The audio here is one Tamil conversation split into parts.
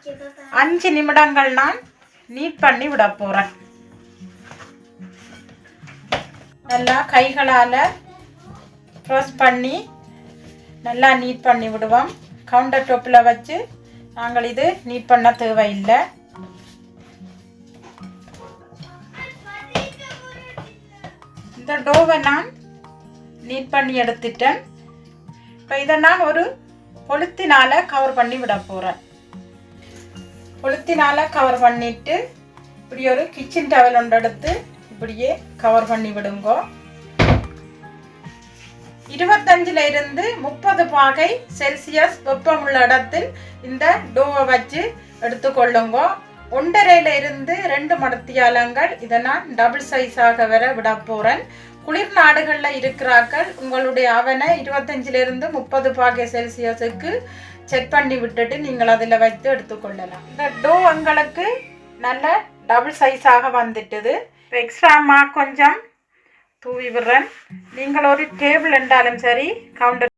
5 நிமிடங்கள் நான் நீட் பண்ணி விட போகிறேன். நல்லா கைகளால் ப்ரெஸ் பண்ணி நல்லா நீட் பண்ணி விடுவோம். கவுண்டர் டாப்பில் வச்சு நாங்கள் இது நீட் பண்ண தேவையில்லை. இந்த டோவை நான் நீட் பண்ணி எடுத்துட்டேன். இப்போ இதை நான் ஒரு பொலித்தினால் கவர் பண்ணி விட போகிறேன். பொலித்தினால் கவர் பண்ணிவிட்டு இப்படி ஒரு கிச்சன் டவல் ஒன்று எடுத்து இப்படியே கவர் பண்ணி விடுங்கோ. 25 இருந்து 30 பாகை செல்சியஸ் வெப்பமுள்ள இடத்தில் இந்த டோவை வச்சு எடுத்துக்கொள்ளுங்கோ. 1.5 இருந்து 2 மடத்தியாலங்கள் இதை நான் டபுள் சைஸாக வர விட போகிறேன். குளிர் நாடுகளில் இருக்கிறார்கள் உங்களுடைய அவனை 25 இருந்து 30 பாகை செல்சியஸுக்கு செட் பண்ணி விட்டுட்டு நீங்கள் அதில் வைத்து எடுத்துக்கொள்ளலாம். இந்த டோ உங்களுக்கு நல்ல டபுள் சைஸாக வந்துட்டுது. எக்ஸ்ட்ராமா கொஞ்சம் தூவி விடுறேன். நீங்கள் ஒரு டேபிள் என்றாலும் சரி கவுண்டர்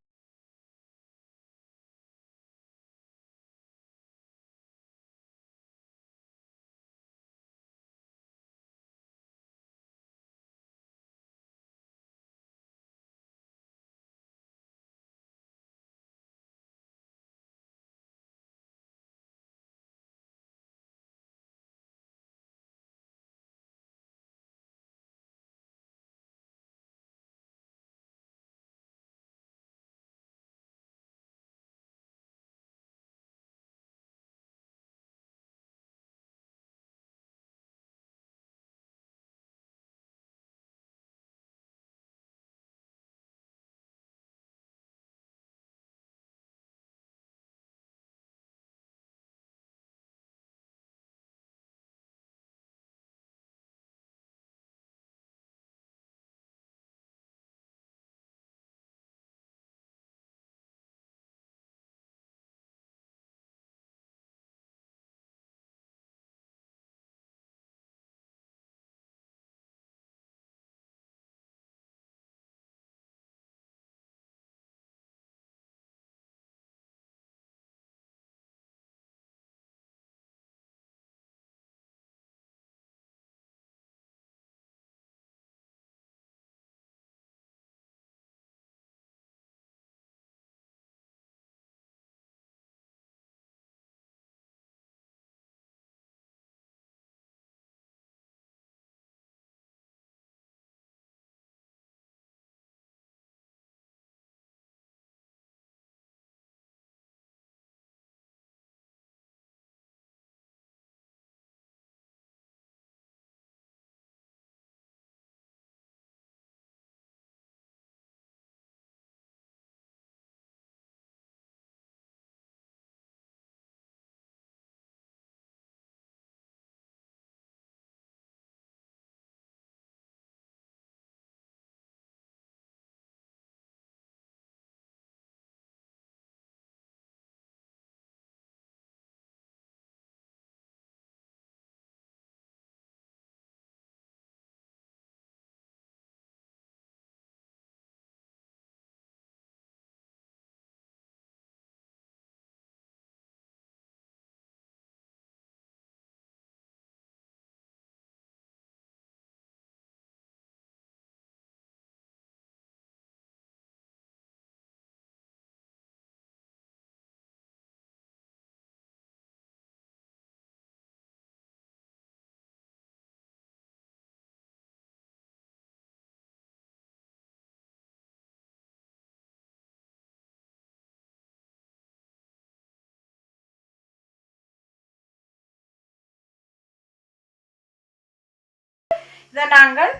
இதை நாங்கள்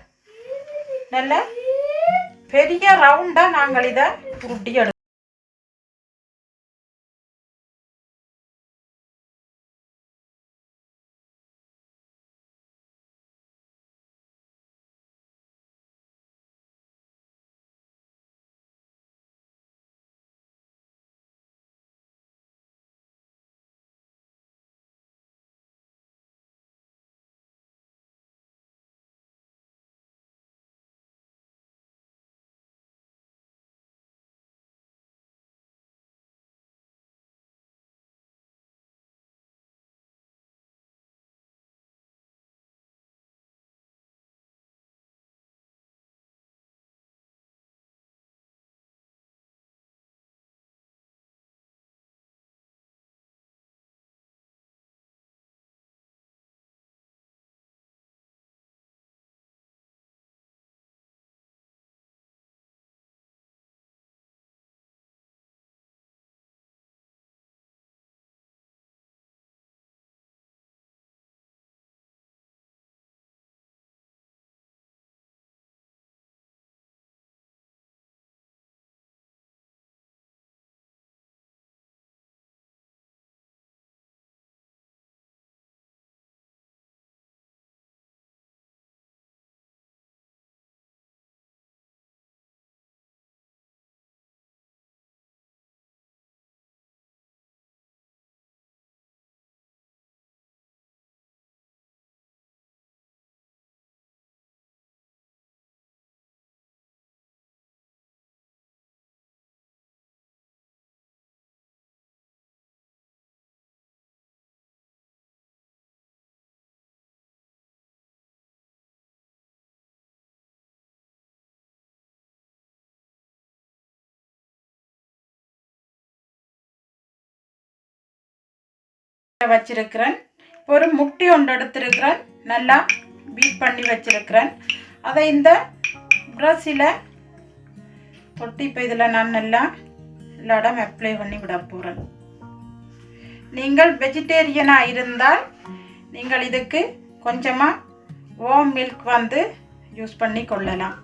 நல்ல பெரிய ரவுண்டாக நாங்கள் இதை உருட்டி எடுப்போம். வச்சிருக்கிறேன். ஒரு முட்டை ஒன்று எடுத்திருக்கிறேன், நல்லா பீட் பண்ணி வச்சிருக்கிறேன். அதை இந்த ப்ரஷ்ஷில் தொட்டி இப்போ இதில் நான் நல்லா எல்லா இடம் அப்ளை பண்ணி விட போகிறேன். நீங்கள் வெஜிடேரியனாக இருந்தால் நீங்கள் இதுக்கு கொஞ்சமாக வார்ம் மில்க் வந்து யூஸ் பண்ணி கொள்ளலாம்.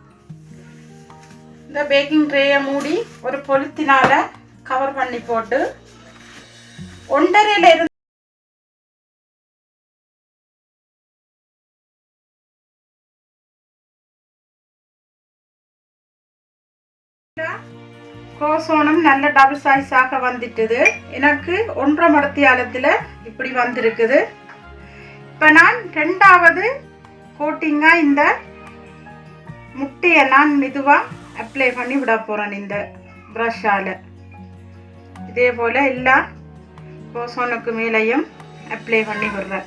இந்த பேக்கிங் ட்ரேயை மூடி ஒரு பொலித்தினால கவர் பண்ணி போட்டு 1.5 இருந்து குரோசோனும் நல்ல டபுள் சைஸாக வந்துட்டுது. எனக்கு 1.5 மடத்தியாலத்தில் இப்படி வந்திருக்குது. இப்போ நான் 2வது கோட்டிங்காக இந்த முட்டையை நான் மெதுவாக அப்ளை பண்ணி விட போகிறேன் இந்த ப்ரஷ்ஷால். இதே போல் எல்லா குரோசோனுக்கு மேலேயும் அப்ளை பண்ணி விடுறேன்.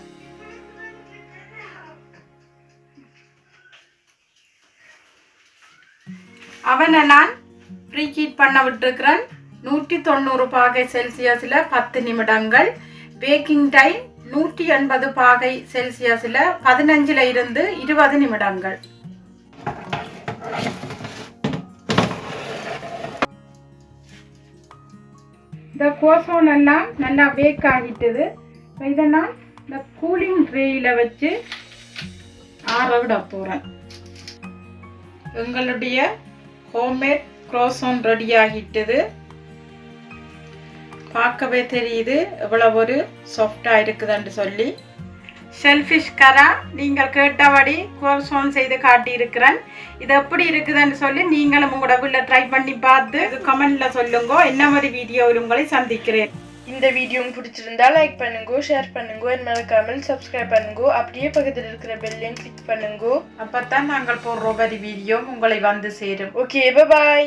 அவனை நான் ப்ரீ ஹீட் பண்ண விட்டுருக்கிறேன். 190 பாகை செல்சியஸில் 10 நிமிடங்கள். பேக்கிங் டைம் 180 பாகை செல்சியஸில் 15 இருந்து 20 நிமிடங்கள். இந்த குரோசோன் எல்லாம் நல்லா பேக் ஆகிட்டது. இதை நான் இந்த கூலிங் ட்ரேயில் வச்சு ஆற விட போகிறேன். எங்களுடைய ஹோம்மேட் குரோசோன் ரெடி ஆகிட்டது. பார்க்கவே தெரியுது எவ்வளவு ஒரு சாஃப்டாக இருக்குதுன்னு சொல்லி. ஷெல்ஃபிஷ் கரா நீங்கள் கேட்டபடி குரோசோன் செய்து காட்டியிருக்கிறேன். இது எப்படி இருக்குதுன்னு சொல்லி நீங்களும் உங்களோட வீட்டில் ட்ரை பண்ணி பார்த்து கமெண்ட்ல சொல்லுங்க. என்ன மாதிரி வீடியோவில் உங்களை சந்திக்கிறேன். இந்த வீடியோ உங்களுக்கு பிடிச்சிருந்தா லைக் பண்ணுங்க, ஷேர் பண்ணுங்க, மறக்காமல் சப்ஸ்கிரைப் பண்ணுங்க. அப்படியே பக்கத்தில் இருக்கிற பெல்லையும் கிளிக் பண்ணுங்க. அப்பதான் நாங்கள் போடுற வீடியோ உங்களை வந்து சேரும். Okay, by.